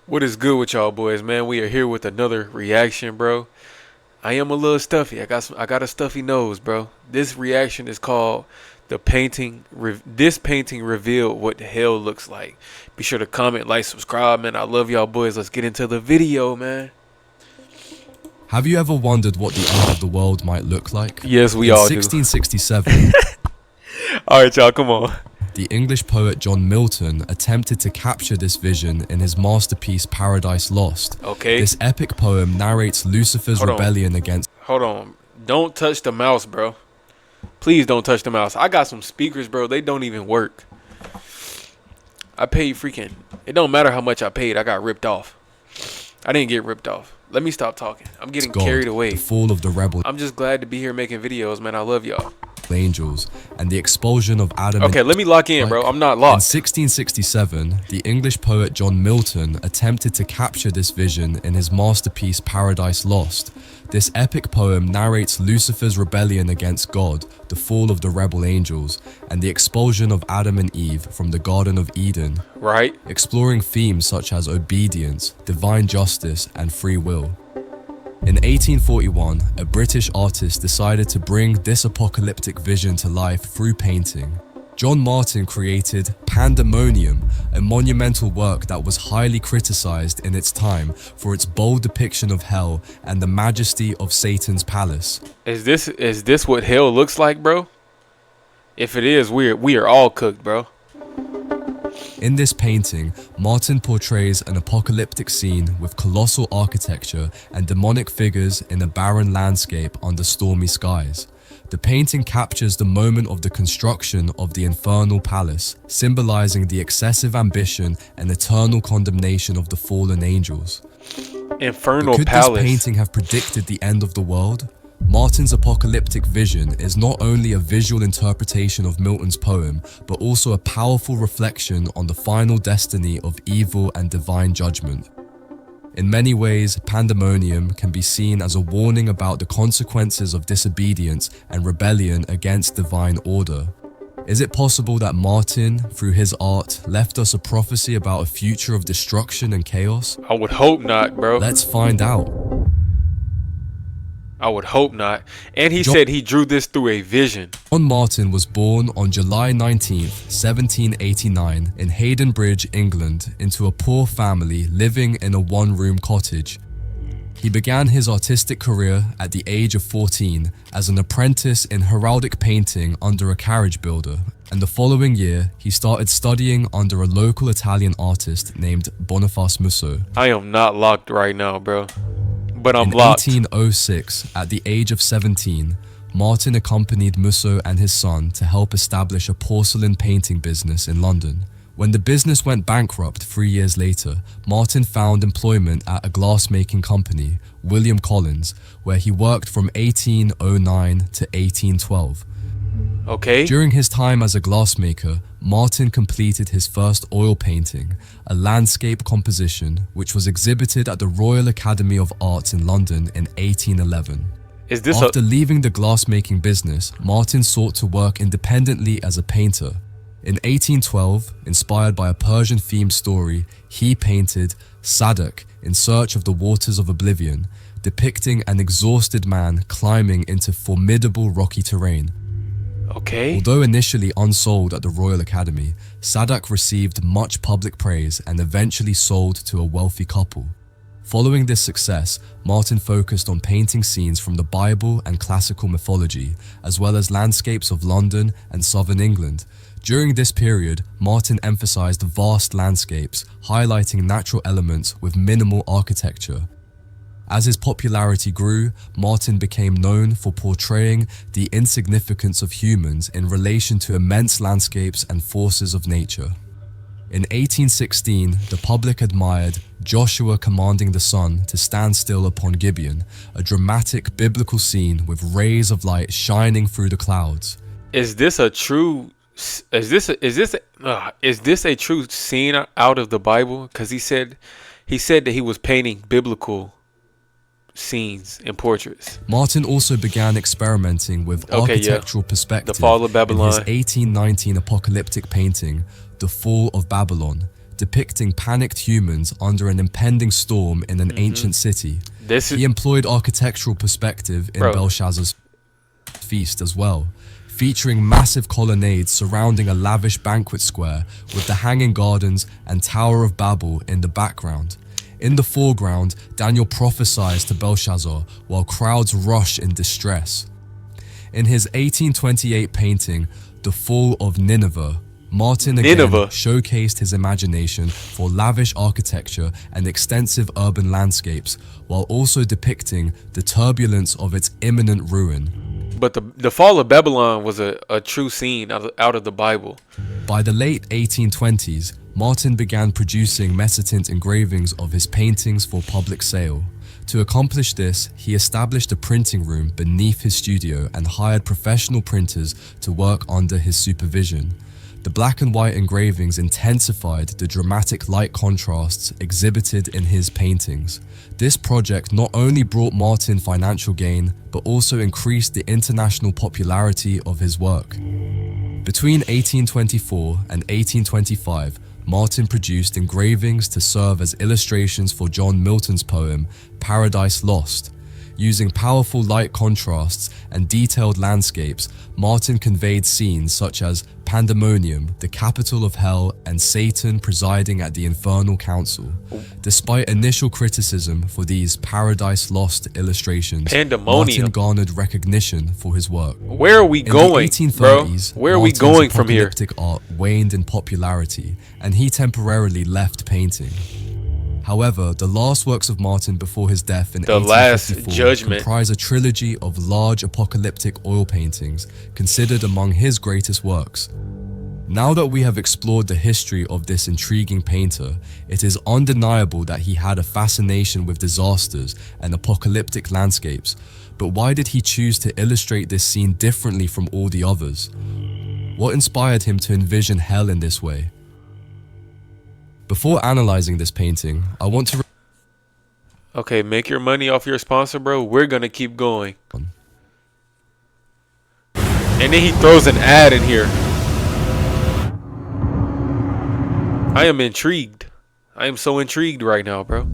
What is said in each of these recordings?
What is good with y'all boys, man? We are here with another reaction, bro. I am a little stuffy. I got a stuffy nose, bro. This reaction is called the painting. This painting revealed what the hell looks like. Be sure to comment, like, subscribe, man. I love y'all boys. Let's get into the video, man. Have you ever wondered what the end of the world might look like? Yes, we In all do. 1667, All right, y'all, come on. the English poet John Milton attempted to capture this vision in his masterpiece Paradise Lost. Okay. This epic poem narrates Lucifer's Hold on. rebellion against... Hold on. Don't touch the mouse, bro. Please don't touch the mouse. I got some speakers, bro. They don't even work. I paid freaking... It don't matter how much I paid. I got ripped off. I didn't get ripped off. Let me stop talking. I'm getting God, carried away. the fall of the rebel I'm just glad to be here making videos, man. I love y'all. angels, and the expulsion of Adam Okay, let me lock in, bro. I'm not In locked. 1667, the English poet John Milton attempted to capture this vision in his masterpiece Paradise Lost. This epic poem narrates Lucifer's rebellion against God, the fall of the rebel angels, and the expulsion of Adam and Eve from the Garden of Eden, Right? exploring themes such as obedience, divine justice, and free will. In 1841, a British artist decided to bring this apocalyptic vision to life through painting. John Martin created Pandemonium, a monumental work that was highly criticized in its time for its bold depiction of hell and the majesty of Satan's palace. Is this what hell looks like, bro? If it is, we are all cooked, bro. In this painting, Martin portrays an apocalyptic scene with colossal architecture and demonic figures in a barren landscape under stormy skies. The painting captures the moment of the construction of the infernal palace, symbolizing the excessive ambition and eternal condemnation of the fallen angels. Infernal Could Palace. this painting have predicted the end of the world? Martin's apocalyptic vision is not only a visual interpretation of Milton's poem, but also a powerful reflection on the final destiny of evil and divine judgment. In many ways, Pandemonium can be seen as a warning about the consequences of disobedience and rebellion against divine order. Is it possible that Martin, through his art, left us a prophecy about a future of destruction and chaos? I would hope not, bro. Let's find out. I would hope not. And he said he drew this through a vision. John Martin was born on July 19th, 1789 in Haydenbridge, England, into a poor family living in a one-room cottage. He began his artistic career at the age of 14 as an apprentice in heraldic painting under a carriage builder, and the following year he started studying under a local Italian artist named Boniface Musso. I am not locked right now, bro. But I'm In locked. 1806, at the age of 17, Martin accompanied Musso and his son to help establish a porcelain painting business in London. When the business went bankrupt 3 years later, Martin found employment at a glassmaking company, William Collins, where he worked from 1809 to 1812. Okay. During his time as a glassmaker, Martin completed his first oil painting, a landscape composition which was exhibited at the Royal Academy of Arts in London in 1811. Is this After leaving the glassmaking business, Martin sought to work independently as a painter. In 1812, inspired by a Persian-themed story, he painted Sadak in Search of the Waters of Oblivion, depicting an exhausted man climbing into formidable rocky terrain. okay? Although initially unsold at the Royal Academy, Sadak received much public praise and eventually sold to a wealthy couple. Following this success, Martin focused on painting scenes from the Bible and classical mythology, as well as landscapes of London and southern England. During this period, Martin emphasized vast landscapes, highlighting natural elements with minimal architecture. As his popularity grew, Martin became known for portraying the insignificance of humans in relation to immense landscapes and forces of nature. In 1816, the public admired Joshua commanding the sun to stand still upon Gibeon, a dramatic biblical scene with rays of light shining through the clouds. Is this a true scene out of the Bible? Cuz he said that he was painting biblical scenes and portraits. Martin also began experimenting with architectural perspective The Fall of Babylon. in his 1819 apocalyptic painting, The Fall of Babylon, depicting panicked humans under an impending storm in an ancient city. He employed architectural perspective in Belshazzar's feast as well, featuring massive colonnades surrounding a lavish banquet square with the Hanging Gardens and Tower of Babel in the background. In the foreground, Daniel prophesies to Belshazzar while crowds rush in distress. In his 1828 painting, The Fall of Nineveh, Martin again showcased his imagination for lavish architecture and extensive urban landscapes, while also depicting the turbulence of its imminent ruin. But the fall of Babylon was a true scene out of the Bible. By the late 1820s, Martin began producing mezzotint engravings of his paintings for public sale. To accomplish this, he established a printing room beneath his studio and hired professional printers to work under his supervision. The black and white engravings intensified the dramatic light contrasts exhibited in his paintings. This project not only brought Martin financial gain, but also increased the international popularity of his work. Between 1824 and 1825, Martin produced engravings to serve as illustrations for John Milton's poem, Paradise Lost. Using powerful light contrasts and detailed landscapes, Martin conveyed scenes such as Pandemonium, the capital of hell, and Satan presiding at the infernal council. Despite initial criticism for these Paradise Lost illustrations, Martin garnered recognition for his work. Where are we going, in the 1830s, bro? Where are we going from here? Apocalyptic art waned in popularity, and he temporarily left painting. However, the last works of Martin before his death in 1854 comprise a trilogy of large apocalyptic oil paintings considered among his greatest works. Now that we have explored the history of this intriguing painter, it is undeniable that he had a fascination with disasters and apocalyptic landscapes. But why did he choose to illustrate this scene differently from all the others? What inspired him to envision hell in this way? Before analyzing this painting, I want to... Okay, make your money off your sponsor, bro. We're gonna keep going. And then he throws an ad in here. I am intrigued. I am so intrigued right now, bro.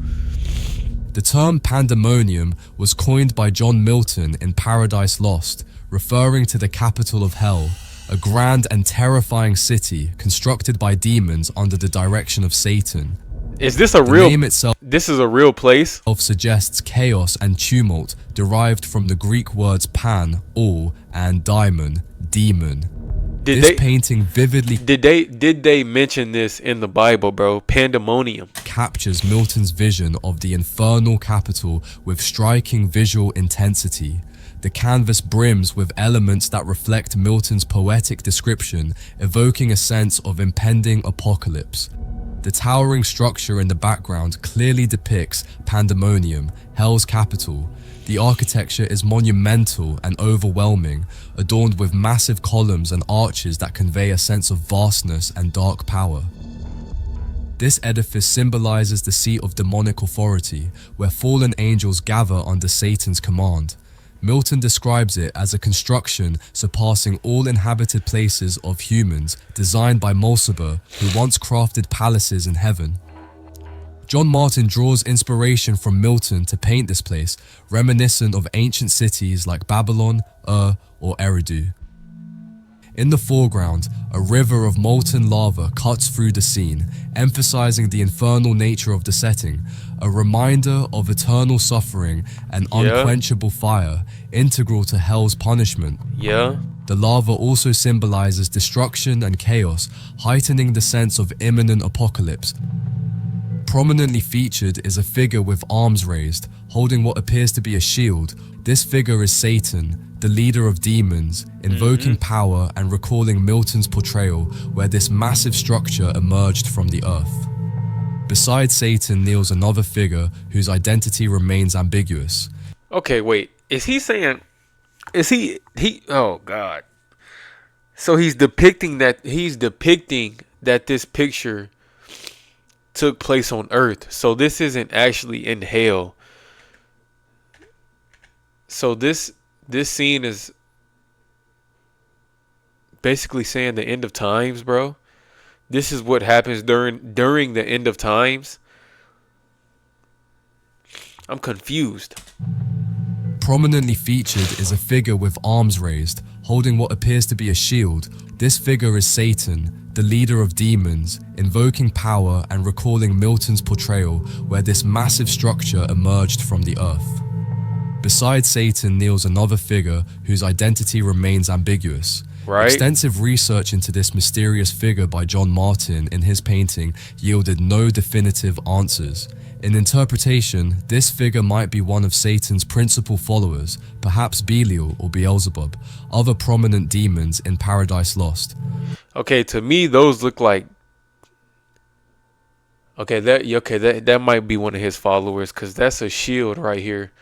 The term pandemonium was coined by John Milton in Paradise Lost, referring to the capital of hell, a grand and terrifying city constructed by demons under the direction of Satan. Is this a real... The name itself, this is a real place? Suggests chaos and tumult derived from the Greek words pan, all, and daimon, demon. Painting vividly... Did they mention this in the Bible, bro? Pandemonium. Captures Milton's vision of the infernal capital with striking visual intensity. The canvas brims with elements that reflect Milton's poetic description, evoking a sense of impending apocalypse. The towering structure in the background clearly depicts Pandemonium, Hell's capital. The architecture is monumental and overwhelming, adorned with massive columns and arches that convey a sense of vastness and dark power. This edifice symbolizes the seat of demonic authority, where fallen angels gather under Satan's command. Milton describes it as a construction surpassing all inhabited places of humans, designed by Mulciber, who once crafted palaces in heaven. John Martin draws inspiration from Milton to paint this place, reminiscent of ancient cities like Babylon, Ur, or Eridu. In the foreground, a river of molten lava cuts through the scene, emphasizing the infernal nature of the setting, a reminder of eternal suffering and unquenchable fire, integral to hell's punishment. The lava also symbolizes destruction and chaos, heightening the sense of imminent apocalypse. Prominently featured is a figure with arms raised, holding what appears to be a shield. This figure is Satan, the leader of demons, invoking power and recalling Milton's portrayal where this massive structure emerged from the earth. Beside Satan kneels another figure whose identity remains ambiguous. Okay, wait. Is he saying... oh, God. So he's depicting that this picture took place on Earth. So this isn't actually in hell. So this scene is basically saying the end of times, bro. This is what happens during the end of times. I'm confused. Prominently featured is a figure with arms raised, holding what appears to be a shield. This figure is Satan, the leader of demons, invoking power and recalling Milton's portrayal where this massive structure emerged from the earth. Beside Satan kneels another figure whose identity remains ambiguous. Right. Extensive research into this mysterious figure by John Martin in his painting yielded no definitive answers. In interpretation, this figure might be one of Satan's principal followers, perhaps Belial or Beelzebub, other prominent demons in Paradise Lost. Okay, to me those look like that might be one of his followers, cuz that's a shield right here.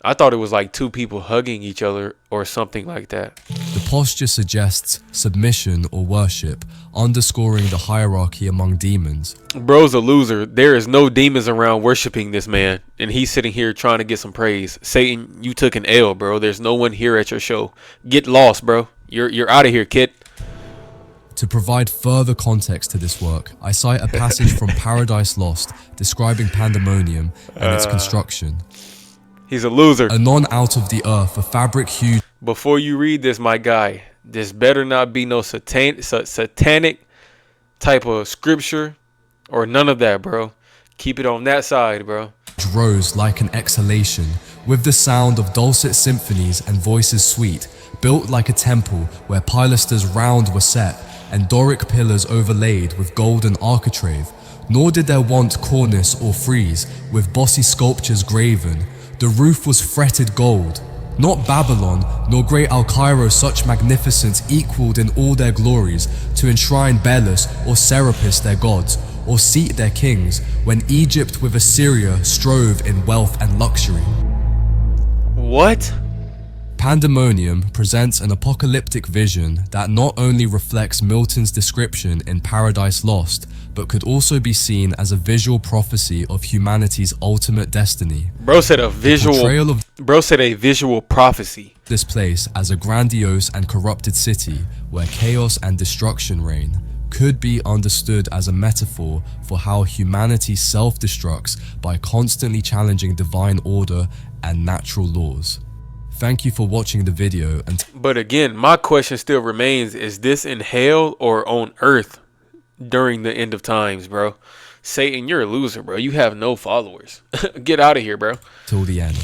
I thought it was like two people hugging each other or something like that. The posture suggests submission or worship, underscoring the hierarchy among demons. Bro's a loser. There is no demons around worshiping this man, and he's sitting here trying to get some praise. Satan, you took an L, bro. There's no one here at your show. Get lost, bro. You're out of here, kid. To provide further context to this work, I cite a passage from Paradise Lost describing Pandemonium and its construction. He's a loser. Anon out of the earth, a fabric huge. Before you read this, my guy, this better not be no satanic type of scripture or none of that, bro. Keep it on that side, bro. Rose like an exhalation, with the sound of dulcet symphonies and voices sweet, built like a temple where pilasters round were set, and Doric pillars overlaid with golden architrave. Nor did there want cornice or frieze, with bossy sculptures graven. The roof was fretted gold. Not Babylon, nor great Al Cairo such magnificence equaled in all their glories, to enshrine Belus or Serapis their gods, or seat their kings, when Egypt with Assyria strove in wealth and luxury. What? Pandemonium presents an apocalyptic vision that not only reflects Milton's description in Paradise Lost, but could also be seen as a visual prophecy of humanity's ultimate destiny. Bro said a visual. Bro said a visual prophecy. This place as a grandiose and corrupted city where chaos and destruction reign could be understood as a metaphor for how humanity self-destructs by constantly challenging divine order and natural laws. Thank you for watching the video. But again, my question still remains, is this in hell or on earth during the end of times, bro? Satan, you're a loser, bro. You have no followers. Get out of here, bro. Till the end.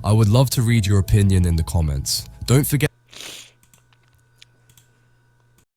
I would love to read your opinion in the comments. Don't forget